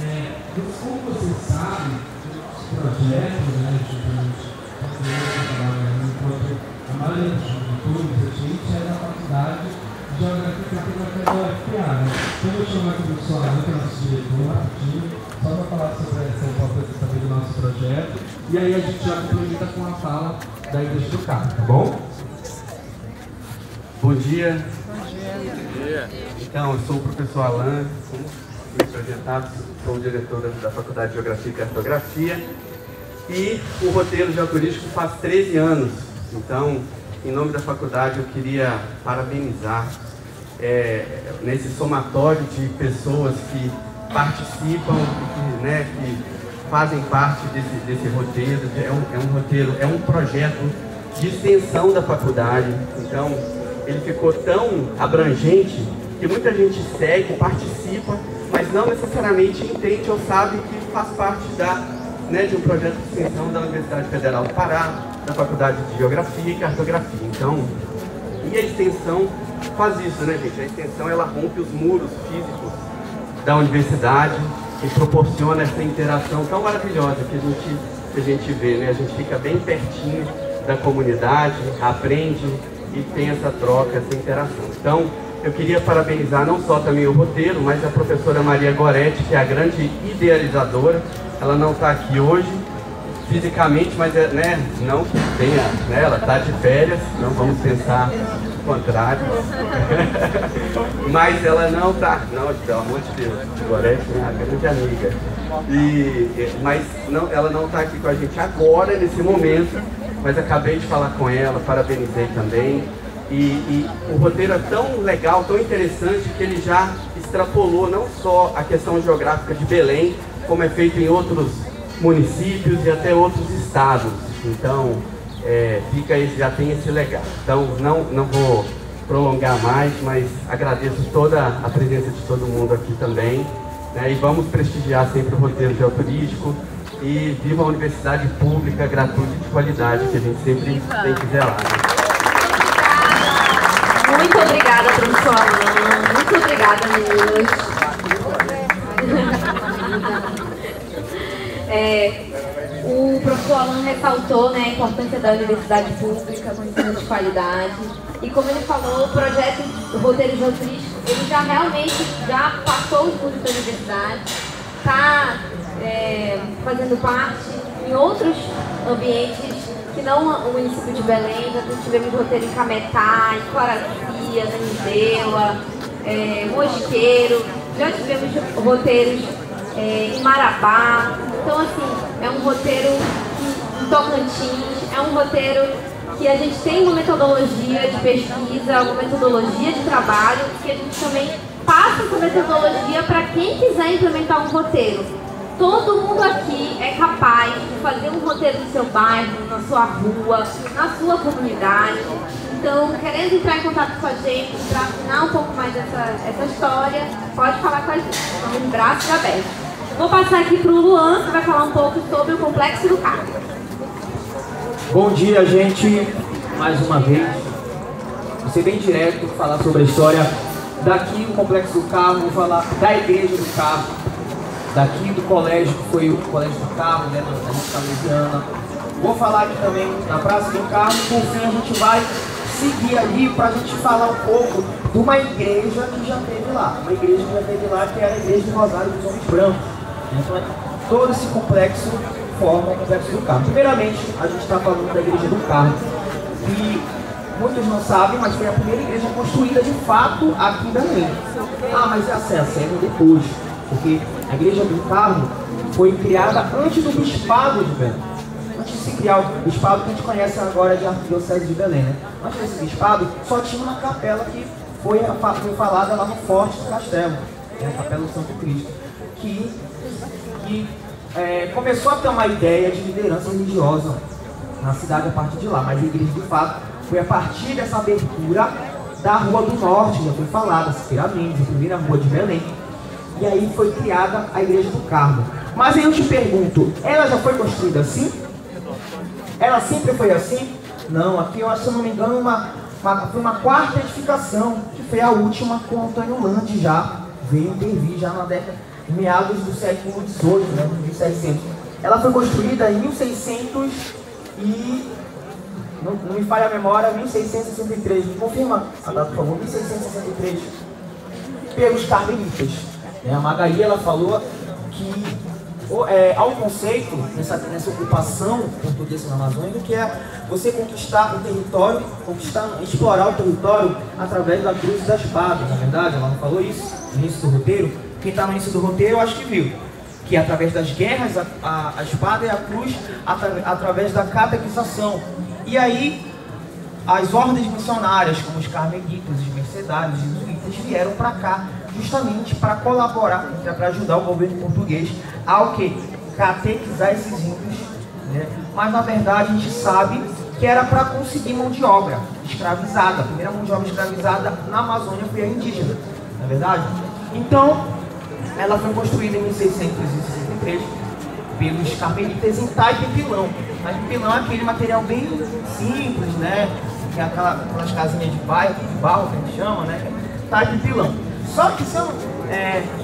Como vocês sabem, o nosso projeto, né, a maioria dos produtores, a gente é da faculdade de Geografia e Cartografia da UFPA, né? Então eu vou chamar aqui o professor Alan, que é nosso diretor, rapidinho, só para falar sobre essa importância também do nosso projeto, e aí a gente já complementa com a fala da Igreja do Carmo, tá bom? Bom dia. Bom dia. Então, eu sou o professor Alan, como fui apresentado, sou o diretor da Faculdade de Geografia e Cartografia, e o roteiro geoturístico faz 13 anos. Então, em nome da faculdade, eu queria parabenizar nesse somatório de pessoas que participam, que fazem parte desse roteiro. É um roteiro, é um projeto de extensão da faculdade. Então, ele ficou tão abrangente que muita gente segue, participa, mas não necessariamente entende ou sabe que faz parte de um projeto de extensão da Universidade Federal do Pará, da Faculdade de Geografia e Cartografia. Então, e a extensão faz isso, né, gente? A extensão, ela rompe os muros físicos da universidade e proporciona essa interação tão maravilhosa que a gente vê, né? A gente fica bem pertinho da comunidade, aprende e tem essa troca, essa interação. Então, eu queria parabenizar não só também o roteiro, mas a professora Maria Goretti, que é a grande idealizadora. Ela não está aqui hoje, fisicamente, mas não que tenha, né? Ela está de férias, não vamos pensar o contrário. Mas ela não está, não, pelo amor de Deus, Goretti é uma grande amiga. Mas ela não está aqui com a gente agora, nesse momento, mas acabei de falar com ela, parabenizei também. E o roteiro é tão legal, tão interessante, que ele já extrapolou não só a questão geográfica de Belém, como é feito em outros municípios e até outros estados. Então, já tem esse legado. Então, não vou prolongar mais, mas agradeço toda a presença de todo mundo aqui também, né? E vamos prestigiar sempre o roteiro geoturístico e viva a universidade pública, gratuita e de qualidade, que a gente sempre tem que zelar, né? Muito obrigada, professor Alan. Muito obrigada, meninos. O professor Alan ressaltou, né, a importância da universidade pública com ensino de qualidade. E como ele falou, o projeto do roteiro geoturístico, ele já realmente passou os muros da universidade, está fazendo parte em outros ambientes que não o município de Belém. Já tivemos roteiro em Cametá, em Coracia, Nanindeua, Mosqueiro, já tivemos roteiros em Marabá. Então, assim, é um roteiro em Tocantins, é um roteiro que a gente tem uma metodologia de pesquisa, uma metodologia de trabalho, que a gente também passa essa metodologia para quem quiser implementar um roteiro. Todo mundo aqui é capaz de fazer um roteiro no seu bairro, na sua rua, na sua comunidade. Então, querendo entrar em contato com a gente para afinar um pouco mais essa história, pode falar com a gente. Estamos de braços abertos. Vou passar aqui para o Luan, que vai falar um pouco sobre o Complexo do Carmo. Bom dia, gente. Mais uma vez. Vou ser bem direto, falar sobre a história daqui do Complexo do Carmo, vou falar da Igreja do Carmo, daqui do colégio, que foi o Colégio do Carmo, né, da gente salesiana. Vou falar aqui também na Praça do Carmo. Por fim, a gente vai seguir ali para a gente falar um pouco de uma igreja que já teve lá. Uma igreja que já teve lá, que era a Igreja do Rosário dos Homens Brancos. Então, todo esse complexo forma o Complexo do Carmo. Primeiramente, a gente está falando da Igreja do Carmo, que muitos não sabem, mas foi a primeira igreja construída de fato aqui em Belém. Ah, mas é assim, depois, porque a Igreja do Carmo foi criada antes do Bispado de Belém. Antes de se criar o Bispado que a gente conhece agora de Arquidiocese de Belém, né? Antes desse Bispado, só tinha uma capela que foi falada lá no Forte do Castelo, né? A Capela do Santo Cristo, que começou a ter uma ideia de liderança religiosa na cidade a partir de lá, mas a igreja de fato foi a partir dessa abertura da Rua do Norte, já foi falada, Piramendes, a primeira rua de Belém, e aí foi criada a Igreja do Carmo. Mas aí eu te pergunto, ela já foi construída assim? Ela sempre foi assim? Não, aqui eu acho, se eu não me engano, foi uma quarta edificação, que foi a última com o Antônio Landi já veio intervir já na década. meados do século XVIII, né, 1700. Ela foi construída em 1600 e, não me falha a memória, 1663. Me confirma a data, por favor, 1663, pelos carmelitas. A Magali, ela falou que há um conceito nessa ocupação portuguesa na Amazônia, que é você conquistar o território, explorar o território através da cruz e da espada. Na verdade, ela não falou isso no início do roteiro. Quem está no início do roteiro, eu acho que viu. Que é através das guerras, a espada e a cruz, através da catequização. E aí, as ordens missionárias, como os carmelitas, os mercedários, os jesuítas, vieram para cá justamente para colaborar, para ajudar o governo português ao que? Catequizar esses índios, né? Mas na verdade a gente sabe que era para conseguir mão de obra escravizada. A primeira mão de obra escravizada na Amazônia foi a indígena, não é verdade? Então, ela foi construída em 1663 pelos carmelitas em taipa e pilão. Mas o pilão é aquele material bem simples, né? Que é aquelas casinhas de barro que a gente chama, né? Taipa e pilão. Só que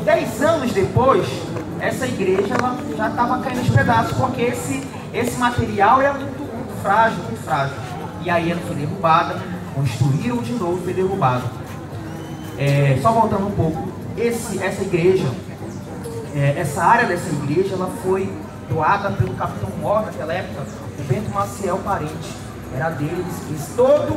10 anos depois, essa igreja ela já estava caindo aos pedaços, porque esse material é muito frágil, muito frágil. E aí ela foi derrubada, construíram de novo e foi derrubada. Só voltando um pouco, essa igreja, essa área dessa igreja, ela foi doada pelo capitão Mor naquela época, o Bento Maciel Parente. Era deles, todo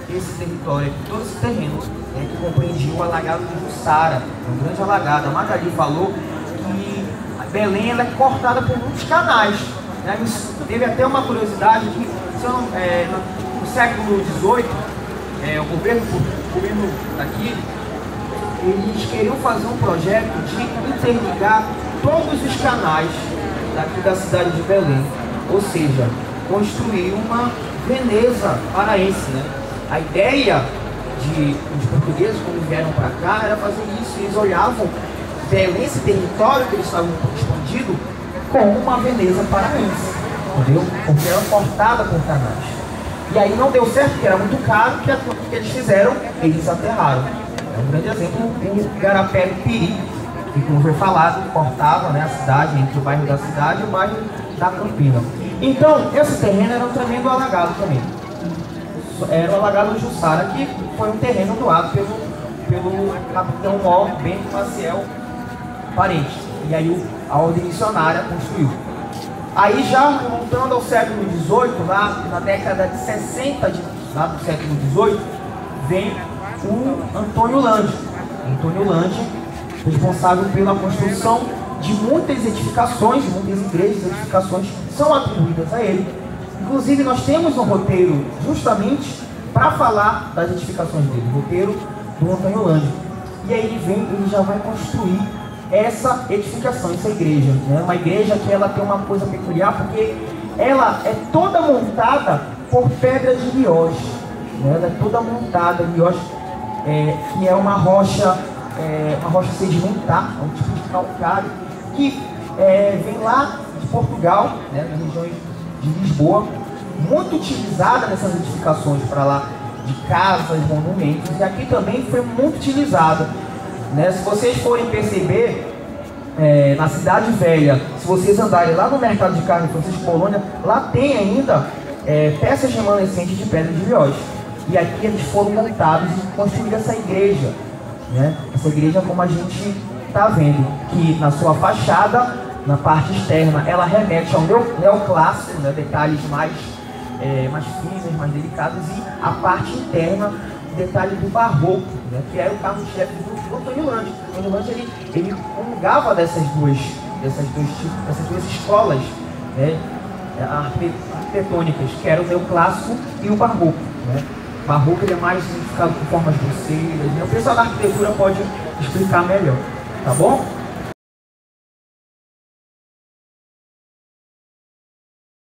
esse território, todo esse terreno, que compreendia o alagado de Jussara, um grande alagado. A Magali falou que Belém ela é cortada por muitos canais, né? Teve até uma curiosidade que no século XVIII, o governo daqui, eles queriam fazer um projeto de interligar todos os canais daqui da cidade de Belém, ou seja, construir uma Veneza paraense, né? A ideia dos portugueses, quando vieram para cá, era fazer isso. Eles olhavam Belém, esse território que eles estavam expandindo, como uma Veneza paraense, entendeu? Porque era cortada por canais. E aí não deu certo, porque era muito caro, o que eles fizeram? Eles aterraram. É um grande exemplo, o Garapé do Piri, que, como foi falado, cortava, né, a cidade, entre o bairro da cidade e o bairro da Campina. Então, esse terreno era um tremendo alagado também. Era o alagado de Jussara, que foi um terreno doado pelo capitão Mor Bento Maciel Parente. E aí a ordem missionária construiu. Aí já voltando ao século XVIII, lá na década de 60 lá do século XVIII, vem o Antônio Landi. Antônio Landi, responsável pela construção de muitas edificações, muitas igrejas, edificações são atribuídas a ele. Inclusive nós temos um roteiro justamente para falar das edificações dele, o roteiro do Antônio Landi. E aí ele já vai construir essa edificação, essa igreja, né? Uma igreja que ela tem uma coisa peculiar, porque ela é toda montada por pedra de Liós, né? Ela é toda montada, Liós, que é uma rocha sedimentar, um tipo de calcário, que vem lá de Portugal, né, na região de Lisboa, muito utilizada nessas edificações para lá, de casas, monumentos, e aqui também foi muito utilizada, né? Se vocês forem perceber, na Cidade Velha, se vocês andarem lá no mercado de carne Francisco Colônia, lá tem ainda peças remanescentes de pedra de Liós. E aqui eles foram montados e construíram essa igreja, né? Essa igreja, como a gente está vendo, que na sua fachada, na parte externa, ela remete ao neoclássico, né? Detalhes mais finos, mais delicados, e a parte interna, o detalhe do barroco, né? Que era o carro-chefe do Antônio Landi. O Antônio Landi, ele comungava dessas duas escolas, né? Arquitetônicas, que era o neoclássico e o barroco, né? O barroco ele é mais significado com formas grosseiras, né? O pessoal da arquitetura pode explicar melhor, tá bom?